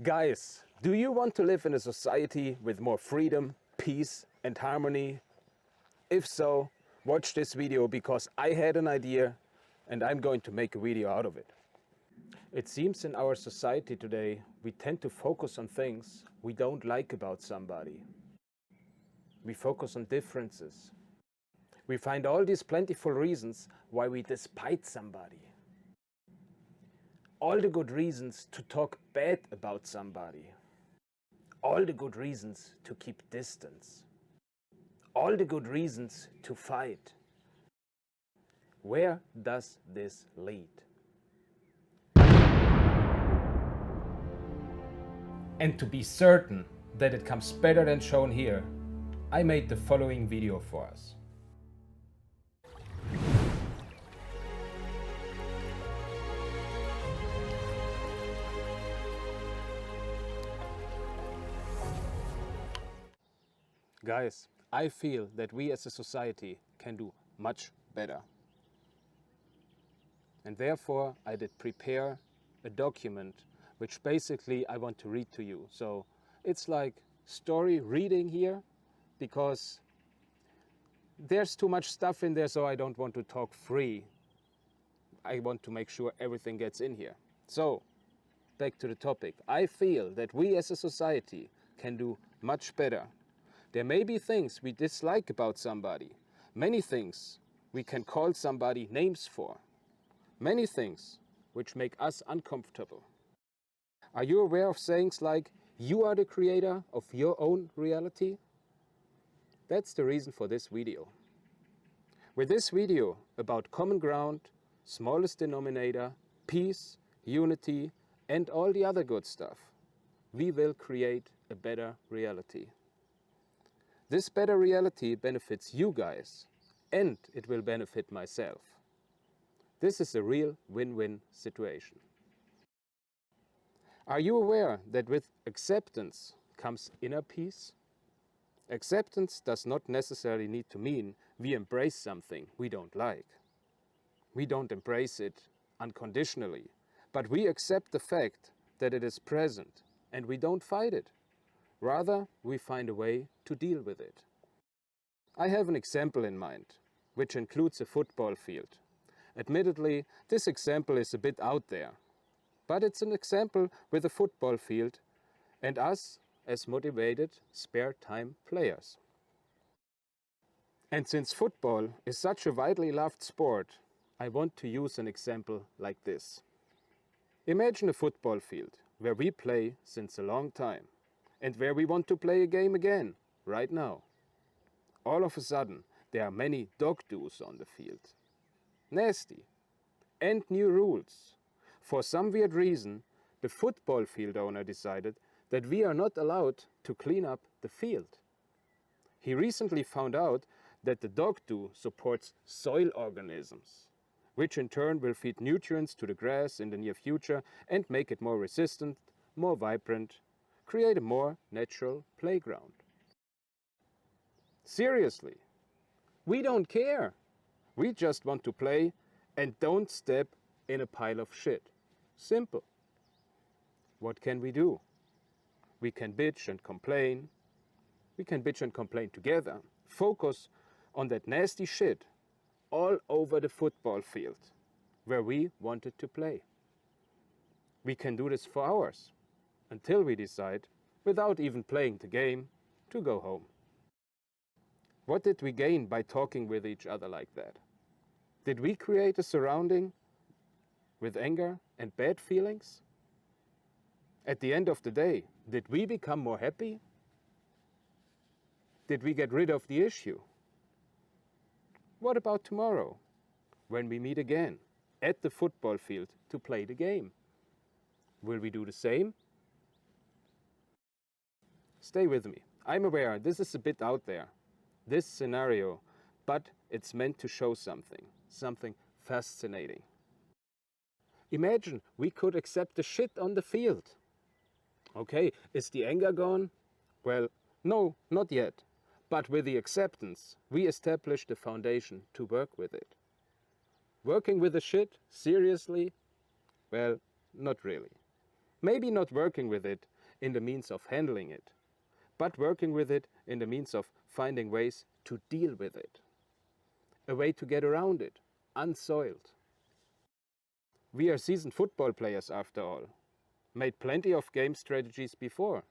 Guys, do you want to live in a society with more freedom, peace and harmony? If so, watch this video because I had an idea and I'm going to make a video out of it. It seems in our society today we tend to focus on things we don't like about somebody. We focus on differences. We find all these plentiful reasons why we despise somebody. All the good reasons to talk bad about somebody. All the good reasons to keep distance. All the good reasons to fight. Where does this lead? And to be certain that it comes better than shown here, I made the following video for us. Guys, I feel that we as a society can do much better. And therefore I did prepare a document which basically I want to read to you. So it's like story reading here because there's too much stuff in there, so I don't want to talk free. I want to make sure everything gets in here. So back to the topic. I feel that we as a society can do much better. There may be things we dislike about somebody, many things we can call somebody names for, many things which make us uncomfortable. Are you aware of sayings like, you are the creator of your own reality? That's the reason for this video. With this video about common ground, smallest denominator, peace, unity, and all the other good stuff, we will create a better reality. This better reality benefits you guys, and it will benefit myself. This is a real win-win situation. Are you aware that with acceptance comes inner peace? Acceptance does not necessarily need to mean we embrace something we don't like. We don't embrace it unconditionally, but we accept the fact that it is present and we don't fight it. Rather, we find a way to deal with it. I have an example in mind, which includes a football field. Admittedly, this example is a bit out there, but it's an example with a football field and us as motivated spare time players. And since football is such a widely loved sport, I want to use an example like this. Imagine a football field where we play since a long time, and where we want to play a game again, right now. All of a sudden, there are many dog-do's on the field. Nasty. And new rules. For some weird reason, the football field owner decided that we are not allowed to clean up the field. He recently found out that the dog-do supports soil organisms, which in turn will feed nutrients to the grass in the near future and make it more resistant, more vibrant, create a more natural playground. Seriously, we don't care. We just want to play and don't step in a pile of shit. Simple. What can we do? We can bitch and complain. We can bitch and complain together. Focus on that nasty shit all over the football field where we wanted to play. We can do this for hours, until we decide, without even playing the game, to go home. What did we gain by talking with each other like that? Did we create a surrounding with anger and bad feelings? At the end of the day, did we become more happy? Did we get rid of the issue? What about tomorrow, when we meet again at the football field to play the game? Will we do the same? Stay with me. I'm aware this is a bit out there, this scenario, but it's meant to show something fascinating. Imagine we could accept the shit on the field. Okay, is the anger gone? Well, no, not yet. But with the acceptance, we established the foundation to work with it. Working with the shit, seriously? Well, not really. Maybe not working with it in the means of handling it, but working with it in the means of finding ways to deal with it. A way to get around it, unsoiled. We are seasoned football players after all, made plenty of game strategies before.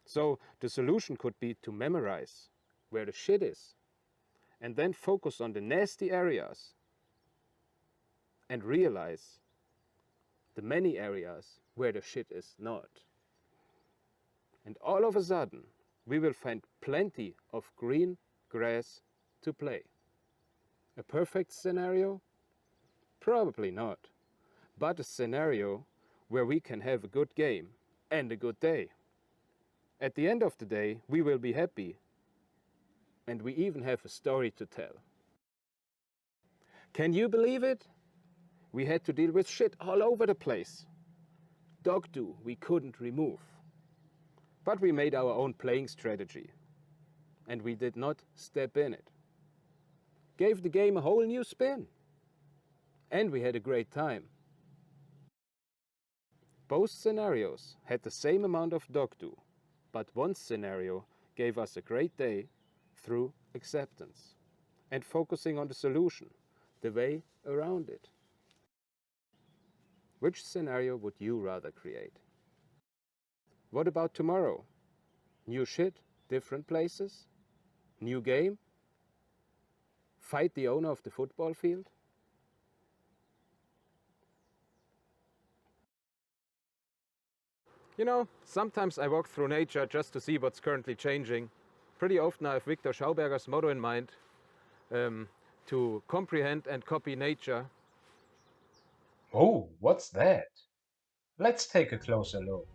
So the solution could be to memorize where the shit is and then focus on the nasty areas and realize the many areas where the shit is not. And all of a sudden, we will find plenty of green grass to play. A perfect scenario? Probably not. But a scenario where we can have a good game and a good day. At the end of the day, we will be happy. And we even have a story to tell. Can you believe it? We had to deal with shit all over the place. Dog do we couldn't remove. But we made our own playing strategy. And we did not step in it. Gave the game a whole new spin. And we had a great time. Both scenarios had the same amount of dog do, but one scenario gave us a great day through acceptance and focusing on the solution, the way around it. Which scenario would you rather create? What about tomorrow? New shit, different places? New game? Fight the owner of the football field? You know, sometimes I walk through nature just to see what's currently changing. Pretty often I have Victor Schauberger's motto in mind, to comprehend and copy nature. Oh, what's that? Let's take a closer look.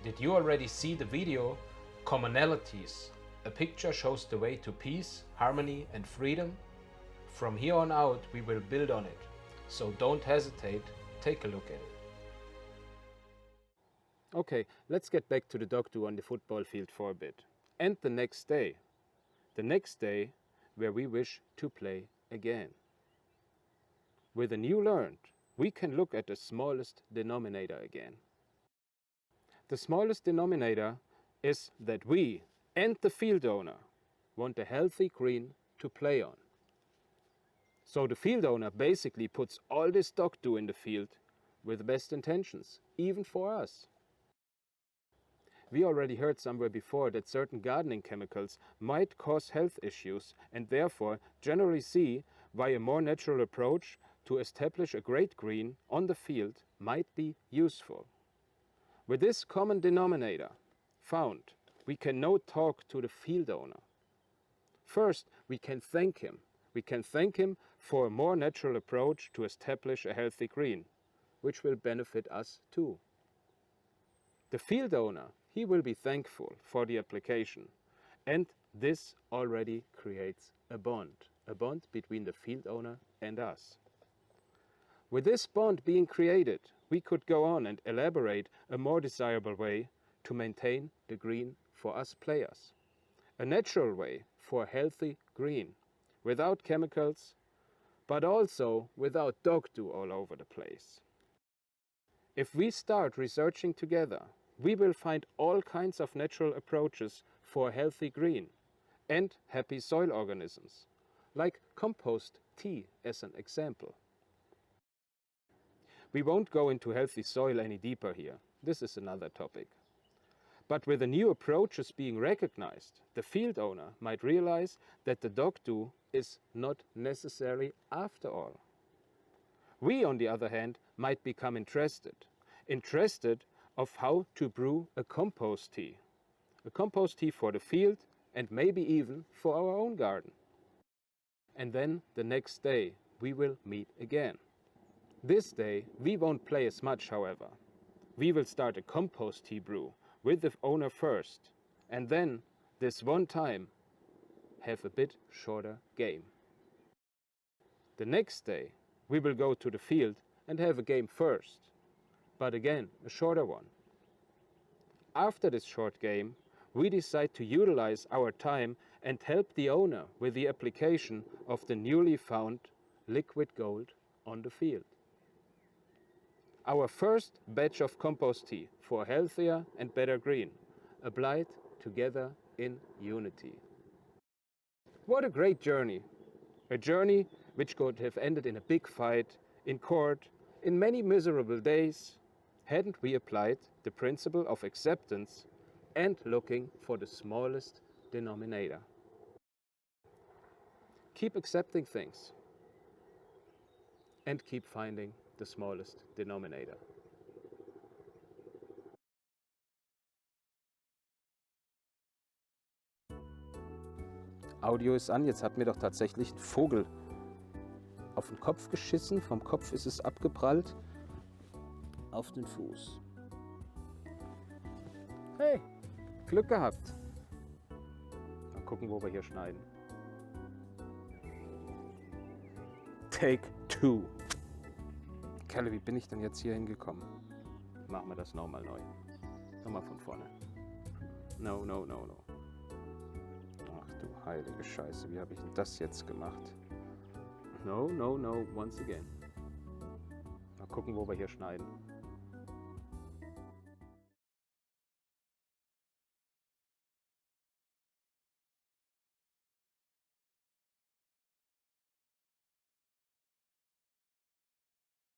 Did you already see the video Commonalities? A picture shows the way to peace, harmony and freedom. From here on out we will build on it, so don't hesitate, take a look at it. Okay, let's get back to the dog do on the football field for a bit. And the next day. The next day where we wish to play again. With a new learned, we can look at the smallest denominator again. The smallest denominator is that we and the field owner want a healthy green to play on. So the field owner basically puts all this dog do in the field with the best intentions, even for us. We already heard somewhere before that certain gardening chemicals might cause health issues and therefore generally see why a more natural approach to establish a great green on the field might be useful. With this common denominator found, we can now talk to the field owner. First, we can thank him. We can thank him for a more natural approach to establish a healthy green, which will benefit us too. The field owner, he will be thankful for the application, and this already creates a bond between the field owner and us. With this bond being created, we could go on and elaborate a more desirable way to maintain the green for us players. A natural way for a healthy green, without chemicals, but also without dog do all over the place. If we start researching together, we will find all kinds of natural approaches for a healthy green and happy soil organisms, like compost tea as an example. We won't go into healthy soil any deeper here. This is another topic. But with the new approaches being recognized, the field owner might realize that the dog do is not necessary after all. We, on the other hand, might become interested of how to brew a compost tea for the field and maybe even for our own garden. And then the next day we will meet again. This day we won't play as much, however. We will start a compost tea brew with the owner first, and then this one time have a bit shorter game. The next day we will go to the field and have a game first, but again a shorter one. After this short game, we decide to utilize our time and help the owner with the application of the newly found liquid gold on the field. Our first batch of compost tea for healthier and better green, applied together in unity. What a great journey! A journey which could have ended in a big fight, in court, in many miserable days, hadn't we applied the principle of acceptance and looking for the smallest denominator. Keep accepting things and keep finding the smallest denominator. Audio ist an, jetzt hat mir doch tatsächlich ein Vogel auf den Kopf geschissen. Vom Kopf ist es abgeprallt auf den Fuß. Hey, Glück gehabt. Mal gucken, wo wir hier schneiden. Take 2. Kerle, wie bin ich denn jetzt hier hingekommen? Machen wir das nochmal neu. Nochmal von vorne. No, no, no, no. Ach du heilige Scheiße, wie habe ich denn das jetzt gemacht? No, no, no, once again. Mal gucken, wo wir hier schneiden.